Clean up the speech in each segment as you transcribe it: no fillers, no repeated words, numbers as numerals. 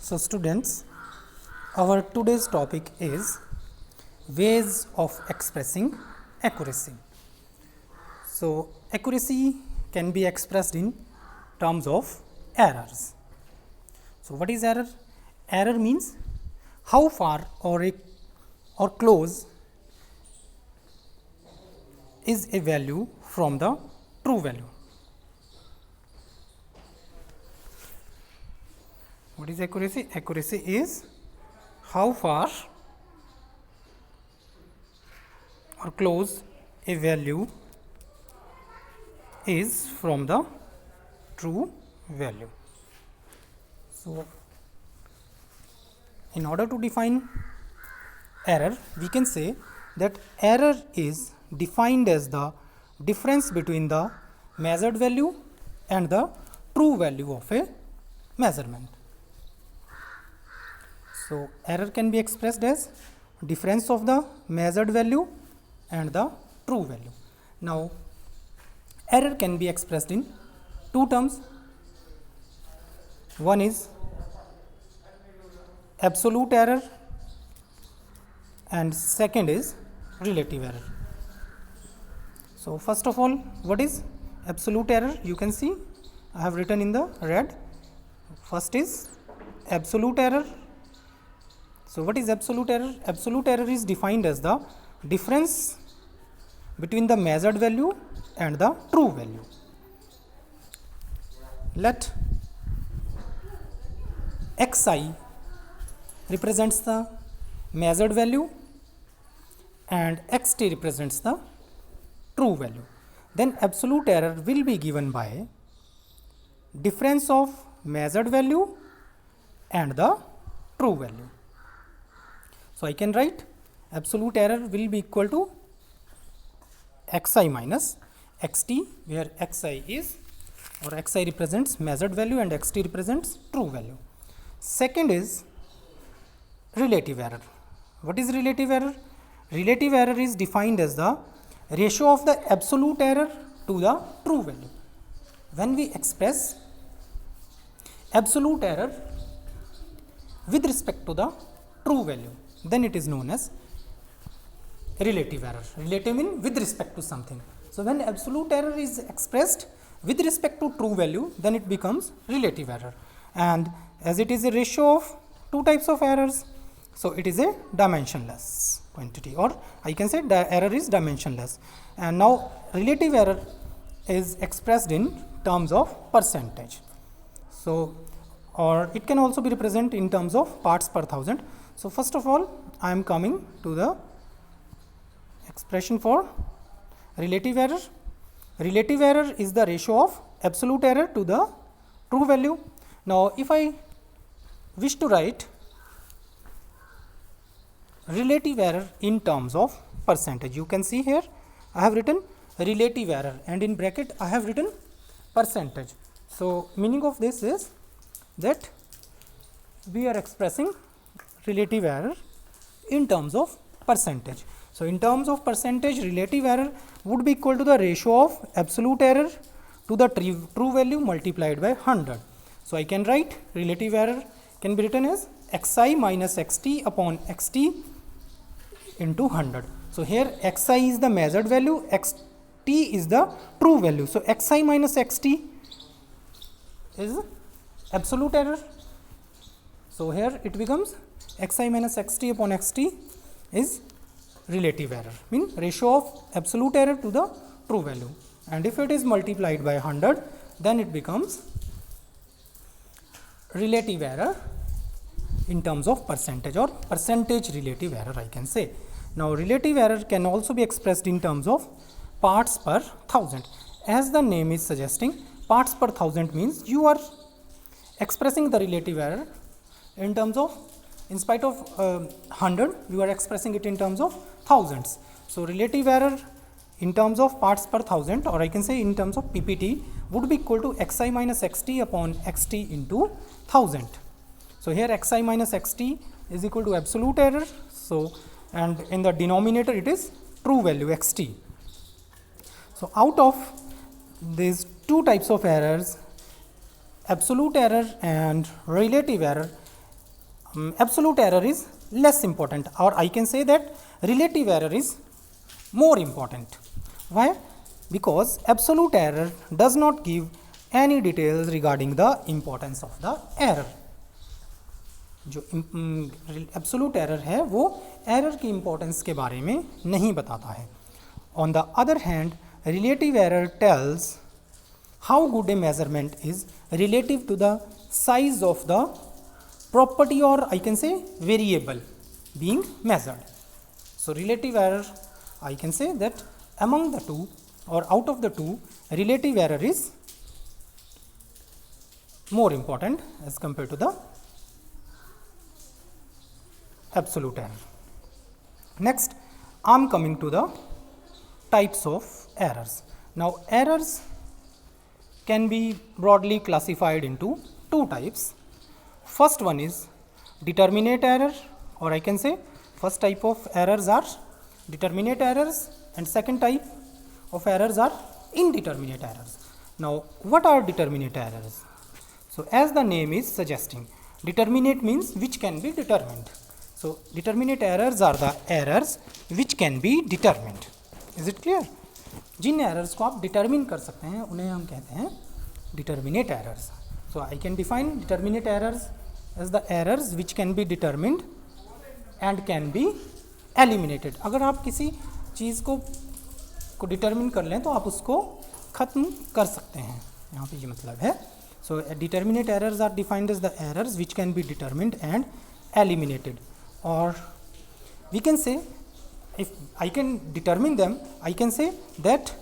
So students, our today's topic is ways of expressing accuracy. So accuracy can be expressed in terms of errors. So what is error? Error means how far or close is a value from the true value. What is accuracy? Accuracy is how far or close a value is from the true value. So, in order to define error, we can say that error is defined as the difference between the measured value and the true value of a measurement. So, error can be expressed as difference of the measured value and the true value. Now, error can be expressed in two terms. One is absolute error and second is relative error. So, first of all, what is absolute error? You can see I have written in the red. First is absolute error. So, what is absolute error? Absolute error is defined as the difference between the measured value and the true value. Let xi represents the measured value and xt represents the true value. Then absolute error will be given by difference of measured value and the true value. So, I can write absolute error will be equal to xi minus xt, where xi is or xi represents measured value and xt represents true value. Second is relative error. What is relative error? Relative error is defined as the ratio of the absolute error to the true value. When we express absolute error with respect to the true value, then it is known as relative error. Relative means with respect to something. So, when absolute error is expressed with respect to true value, then it becomes relative error. And as it is a ratio of two types of errors, so it is a dimensionless quantity, or I can say the error is dimensionless. And now relative error is expressed in terms of percentage. So, or it can also be represented in terms of parts per thousand. So, first of all, I am coming to the expression for relative error. Relative error is the ratio of absolute error to the true value. Now, if I wish to write relative error in terms of percentage, you can see here I have written relative error and in bracket I have written percentage. So, meaning of this is that we are expressing relative error in terms of percentage. So, in terms of percentage, relative error would be equal to the ratio of absolute error to the true value multiplied by 100. So, I can write relative error can be written as xi minus xt upon xt into 100. So, here xi is the measured value, xt is the true value. So, xi minus xt is absolute error. So, here it becomes xi minus xt upon xt is relative error, mean ratio of absolute error to the true value, and if it is multiplied by 100, then it becomes relative error in terms of percentage, or percentage relative error I can say. Now, relative error can also be expressed in terms of parts per thousand. As the name is suggesting, parts per thousand means you are expressing the relative error in terms of, in spite of 100, you are expressing it in terms of thousands. So, relative error in terms of parts per thousand, or I can say in terms of PPT, would be equal to xi minus xt upon xt into 1000. So, here xi minus xt is equal to absolute error. So, and in the denominator it is true value xt. So, out of these two types of errors, absolute error and relative error, absolute error is less important, or I can say that relative error is more important. Why? Because absolute error does not give any details regarding the importance of the error. जो absolute error है वो error की importance के बारे में नहीं बताता है. On the other hand relative error tells how good a measurement is relative to the size of the property, or I can say variable being measured. So relative error, I can say that among the two or out of the two, relative error is more important as compared to the absolute error. Next, I am coming to the types of errors. Now errors can be broadly classified into two types. First one is determinate error, or I can say first type of errors are determinate errors and second type of errors are indeterminate errors. Now what are determinate errors? So as the name is suggesting, determinate means which can be determined. So determinate errors are the errors which can be determined. Is it clear? जिन errors को आप determine कर सकते हैं उन्हें हम कहते हैं determinate errors. So I can define determinate errors as the errors which can be determined and can be eliminated. अगर आप किसी चीज़ को डिटर्मिन कर लें तो आप उसको ख़त्म कर सकते हैं, यहाँ पे ये मतलब है. So determinate errors are defined as the errors which can be determined and eliminated, or we can say if I can determine them, I can say that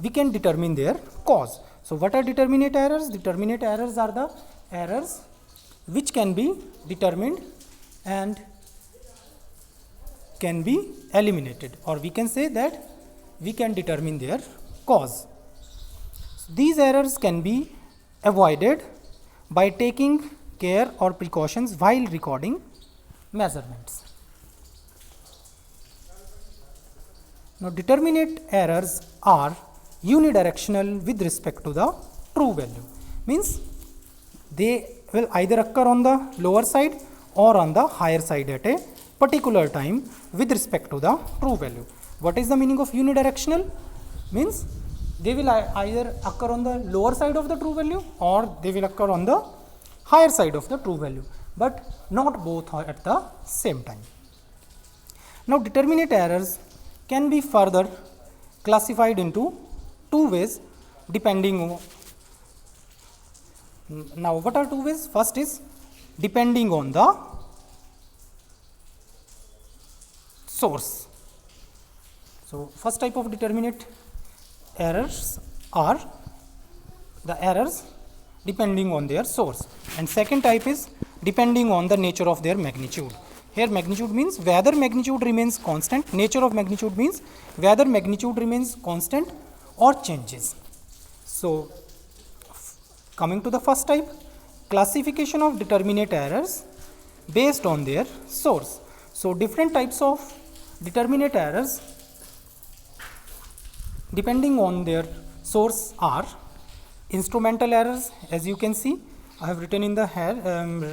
we can determine their cause. So what are determinate errors? Determinate errors are the errors which can be determined and can be eliminated, or we can say that we can determine their cause. So these errors can be avoided by taking care or precautions while recording measurements. Now determinate errors are unidirectional with respect to the true value, means they will either occur on the lower side or on the higher side at a particular time with respect to the true value. What is the meaning of unidirectional? Means they will either occur on the lower side of the true value or they will occur on the higher side of the true value, but not both at the same time. Now determinate errors can be further classified into two ways depending on. Now what are two ways? First is depending on the source. So first type of determinate errors are the errors depending on their source, and second type is depending on the nature of their magnitude. Here magnitude means whether magnitude remains constant, nature of magnitude means whether magnitude remains constant or changes. So coming to the first type, classification of determinate errors based on their source. So different types of determinate errors depending on their source are instrumental errors. As you can see, I have written in the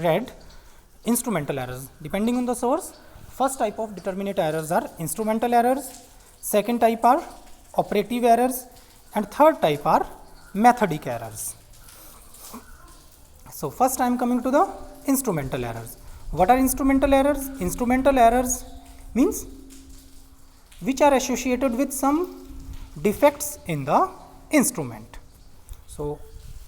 red instrumental errors depending on the source. First type of determinate errors are instrumental errors, second type are operative errors, and third type are methodic errors. So first I am coming to the instrumental errors. What are instrumental errors? Instrumental errors means which are associated with some defects in the instrument. So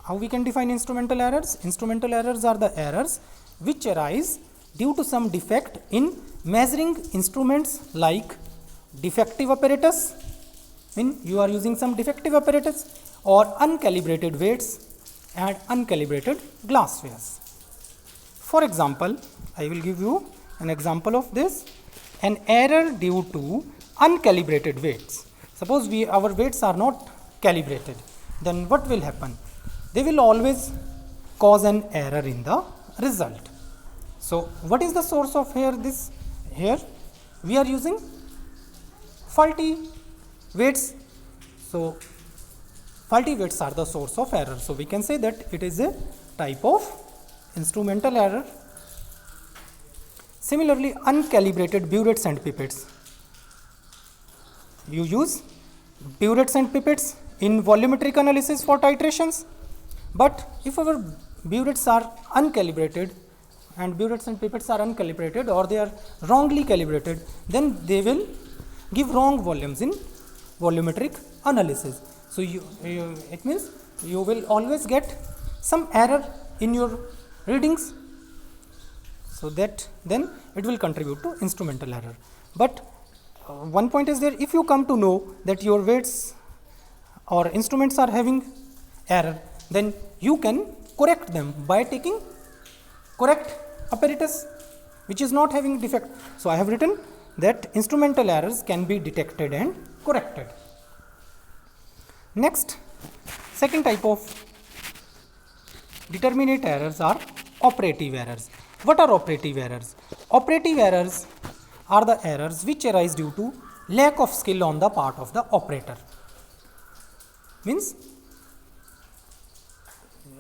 how we can define instrumental errors? Instrumental errors are the errors which arise due to some defect in measuring instruments, like defective apparatus, mean you are using some defective apparatus, or uncalibrated weights and uncalibrated glasswares. For example, I will give you an example of this. An error due to uncalibrated weights. Suppose our weights are not calibrated, then what will happen? They will always cause an error in the result. So what is the source of this? Here we are using faulty weights. So faulty weights are the source of error. So we can say that it is a type of instrumental error. Similarly, uncalibrated burettes and pipettes. You use burettes and pipettes in volumetric analysis for titrations, but if our burettes are uncalibrated and burettes and pipettes are uncalibrated or they are wrongly calibrated, then they will give wrong volumes in volumetric analysis. So, it means you will always get some error in your readings, so that then it will contribute to instrumental error. But one point is there, if you come to know that your weights or instruments are having error, then you can correct them by taking correct apparatus which is not having defect. So, I have written that instrumental errors can be detected and corrected. Next, second type of determinate errors are operative errors. What are operative errors? Operative errors are the errors which arise due to lack of skill on the part of the operator. Means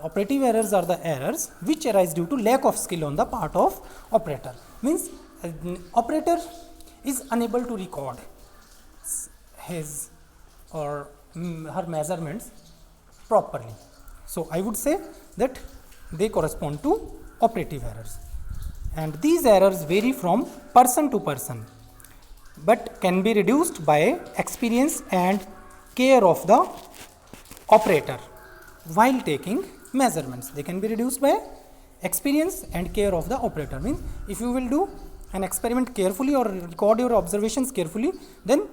operative errors are the errors which arise due to lack of skill on the part of operator. Means operator is unable to record his or her measurements properly. So, I would say that they correspond to operative errors, and these errors vary from person to person, but can be reduced by experience and care of the operator while taking measurements. They can be reduced by experience and care of the operator. Means if you will do an experiment carefully or record your observations carefully, then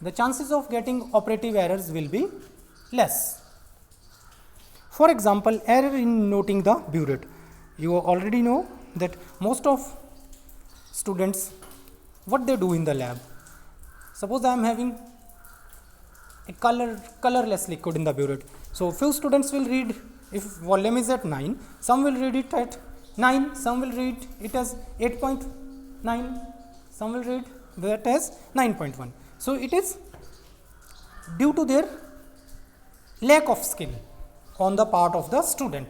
the chances of getting operative errors will be less. For example, error in noting the burette. You already know that most of students, what they do in the lab. Suppose I am having a colorless liquid in the burette. So, few students will read, if volume is at 9, some will read it at 9, some will read it as 8.9, some will read that as 9.1. So, it is due to their lack of skill on the part of the student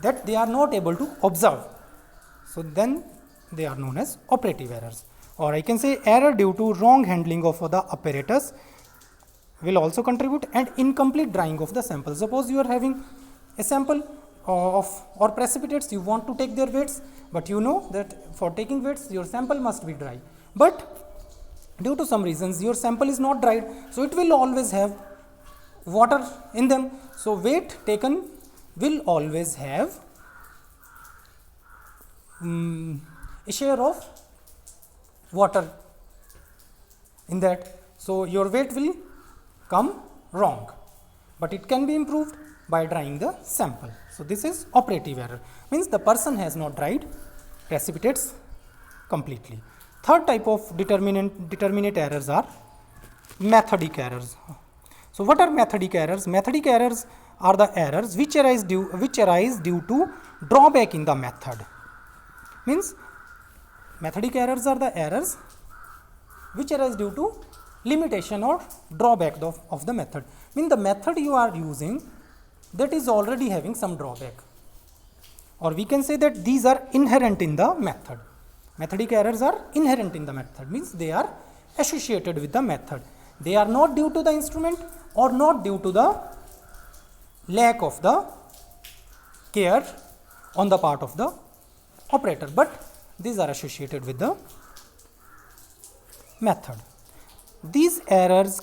that they are not able to observe. So, then they are known as operative errors, or I can say error due to wrong handling of the apparatus will also contribute, and incomplete drying of the sample. Suppose you are having a sample of or precipitates, you want to take their weights, but you know that for taking weights your sample must be dry, but due to some reasons your sample is not dried, so it will always have water in them. So, weight taken will always have a share of water in that. So, your weight will come wrong, but it can be improved by drying the sample. So, this is operative error, means the person has not dried precipitates completely. Third type of determinate errors are methodic errors. So, what are methodic errors? Methodic errors are the errors which arise due to drawback in the method. Means methodic errors are the errors which arise due to limitation or drawback of the method. Means the method you are using, that is already having some drawback, or we can say that these are inherent in the method. Methodic errors are inherent in the method, means they are associated with the method. They are not due to the instrument or not due to the lack of the care on the part of the operator, but these are associated with the method. These errors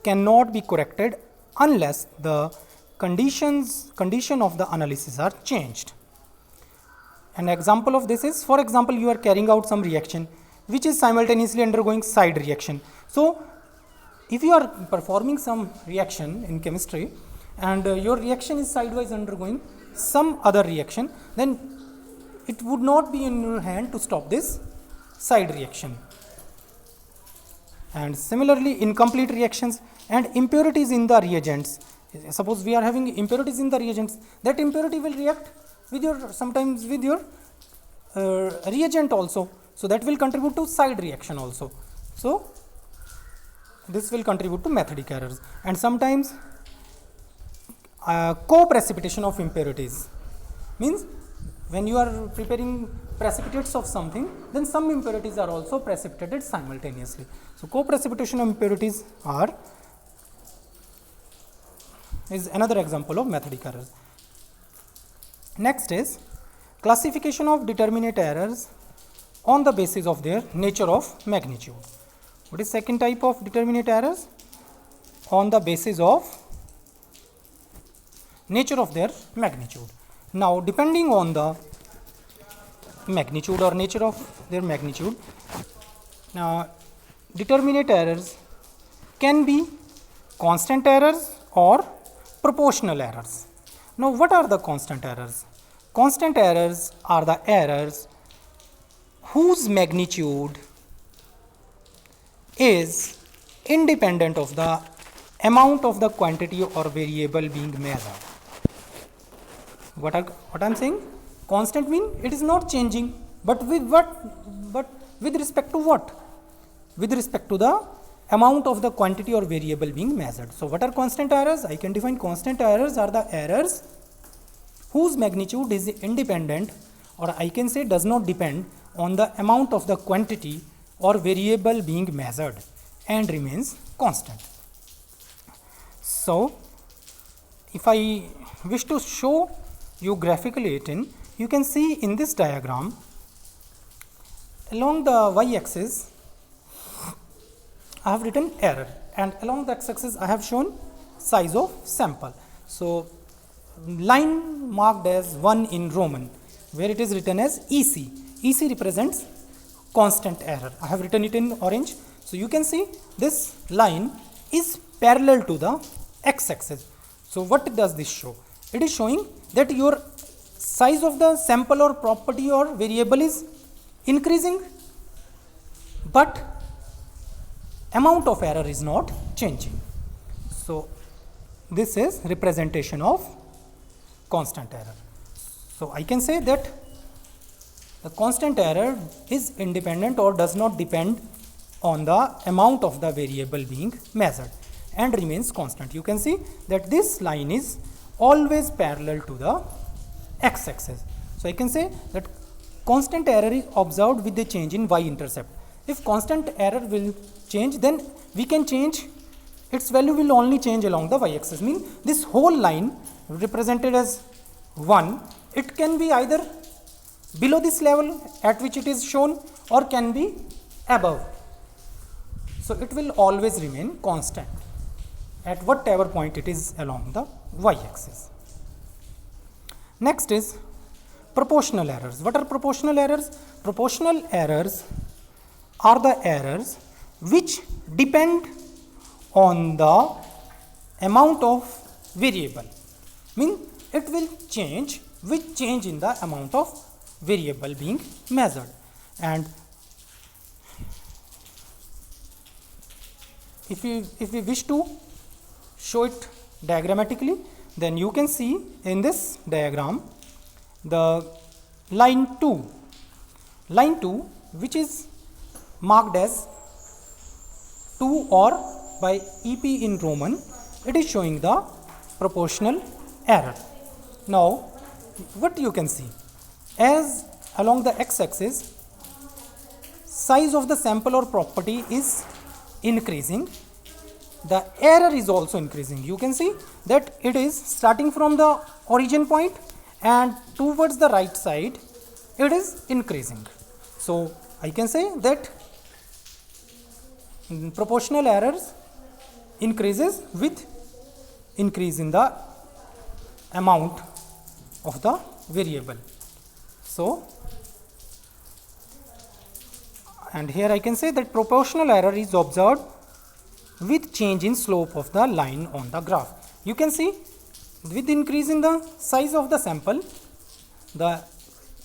cannot be corrected unless the condition of the analysis are changed. An example of this is, for example, you are carrying out some reaction which is simultaneously undergoing side reaction. So, if you are performing some reaction in chemistry and your reaction is sidewise undergoing some other reaction, then it would not be in your hand to stop this side reaction. And similarly, incomplete reactions and impurities in the reagents. Suppose we are having impurities in the reagents, that impurity will react with your sometimes with your reagent also. So, that will contribute to side reaction also. So, this will contribute to methodic errors. And sometimes co-precipitation of impurities, means when you are preparing precipitates of something, then some impurities are also precipitated simultaneously. So co-precipitation of impurities is another example of methodic errors. Next is classification of determinate errors on the basis of their nature of magnitude. What is second type of determinate errors? On the basis of nature of their magnitude. Now, depending on the magnitude or nature of their magnitude, determinate errors can be constant errors or proportional errors. Now, what are the constant errors? Constant errors are the errors whose magnitude is independent of the amount of the quantity or variable being measured. What I am saying? Constant mean it is not changing, but with what? But with respect to what? With respect to the amount of the quantity or variable being measured. So what are constant errors? I can define constant errors are the errors whose magnitude is independent, or I can say does not depend on the amount of the quantity or variable being measured and remains constant. So if I wish to show you graphically it in, you can see in this diagram along the y-axis I have written error, and along the x-axis I have shown size of sample. So line marked as 1 in Roman, where it is written as EC. EC represents constant error. I have written it in orange. So you can see this line is parallel to the x-axis. So what does this show? It is showing that your size of the sample or property or variable is increasing, but amount of error is not changing. So this is representation of constant error. So I can say that the constant error is independent or does not depend on the amount of the variable being measured and remains constant. You can see that this line is always parallel to the x-axis. So I can say that constant error is observed with the change in y-intercept. If constant error will change, then we can change its value will only change along the y-axis. Mean this whole line represented as 1, it can be either below this level at which it is shown or can be above. So it will always remain constant at whatever point it is along the y-axis. Next is proportional errors. What are proportional errors? Proportional errors are the errors which depend on the amount of variable. Mean it will change with change in the amount of variable being measured. And if we wish to show it diagrammatically, then you can see in this diagram the line 2 which is marked as 2 or by EP in Roman, it is showing the proportional error. Now what you can see, as along the x-axis size of the sample or property is increasing, the error is also increasing. You can see that it is starting from the origin point and towards the right side it is increasing. So I can say that proportional errors increases with increase in the amount of the variable. So and here I can say that proportional error is observed with change in slope of the line on the graph. You can see with increase in the size of the sample, the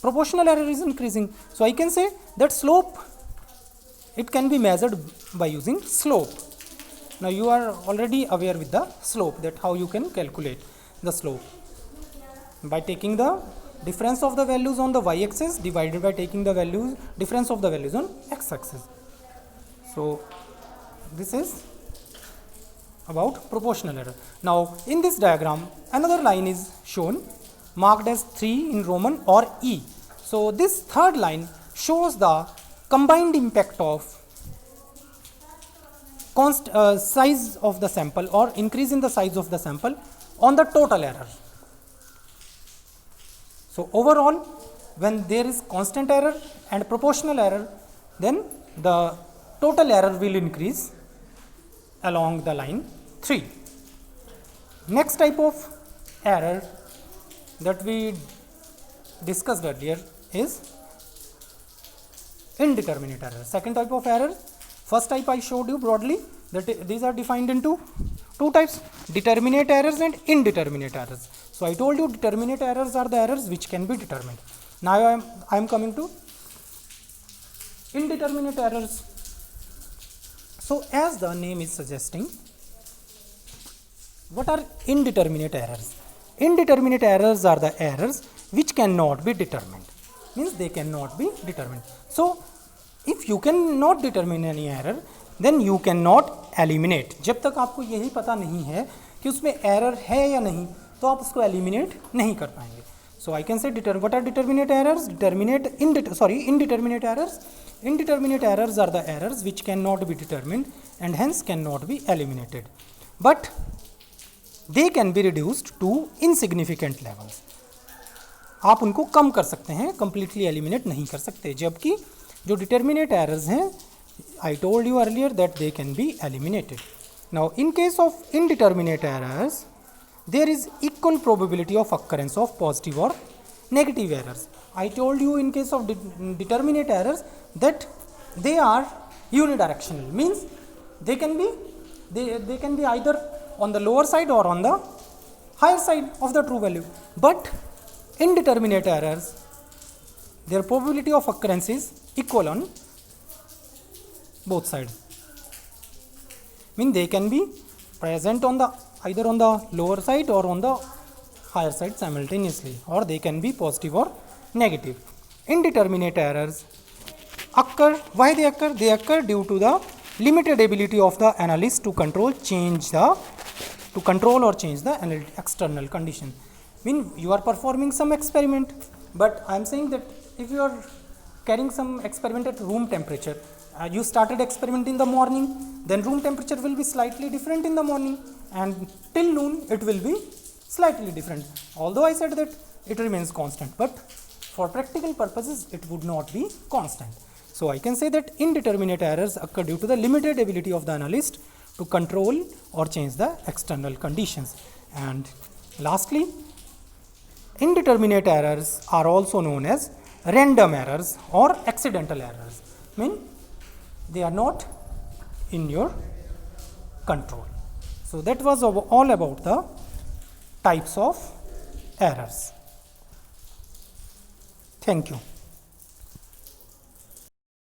proportional error is increasing. So I can say that slope, it can be measured by using slope. Now you are already aware with the slope, that how you can calculate the slope by taking the difference of the values on the y-axis divided by taking the values difference of the values on x-axis. So this is about proportional error. Now in this diagram another line is shown marked as 3 in Roman or E. So this third line shows the combined impact of size of the sample or increase in the size of the sample on the total error. So overall, when there is constant error and proportional error, then the total error will increase along the line 3. Next type of error that we discussed earlier is indeterminate error. Second type of error. First type I showed you broadly that these are defined into two types, determinate errors and indeterminate errors. So I told you determinate errors are the errors which can be determined. Now I am coming to indeterminate errors. So as the name is suggesting, what are indeterminate errors? Indeterminate errors are the errors which cannot be determined. Means they cannot be determined. So if you cannot determine any error, then you cannot eliminate. जब तक आपको यही पता नहीं है कि उसमें error है या नहीं, तो आप उसको eliminate नहीं कर पाएंगे. So I can say what are determinate errors? Indeterminate errors. Indeterminate errors are the errors which cannot be determined and hence cannot be eliminated. But they can be reduced to insignificant levels. आप उनको कम कर सकते हैं, completely eliminate नहीं कर सकते. जबकि जो determinate errors हैं, I told you earlier that they can be eliminated. Now in case of indeterminate errors, there is equal probability of occurrence of positive or negative errors. I told you in case of determinate errors that they are unidirectional, means they can be either on the lower side or on the higher side of the true value. But indeterminate errors, their probability of occurrence is equal on both sides. Mean they can be present on the either on the lower side or on the higher side simultaneously, or they can be positive or negative. Indeterminate errors occur. Why they occur? They occur due to the limited ability of the analyst to control or change the external condition. Mean you are performing some experiment, but I am saying that if you are carrying some experiment at room temperature, you started experiment in the morning, then room temperature will be slightly different in the morning, and till noon it will be slightly different. Although I said that it remains constant, but for practical purposes it would not be constant. So I can say that indeterminate errors occur due to the limited ability of the analyst to control or change the external conditions. And lastly, indeterminate errors are also known as random errors or accidental errors. Mean they are not in your control. So that was all about the types of errors. Thank you.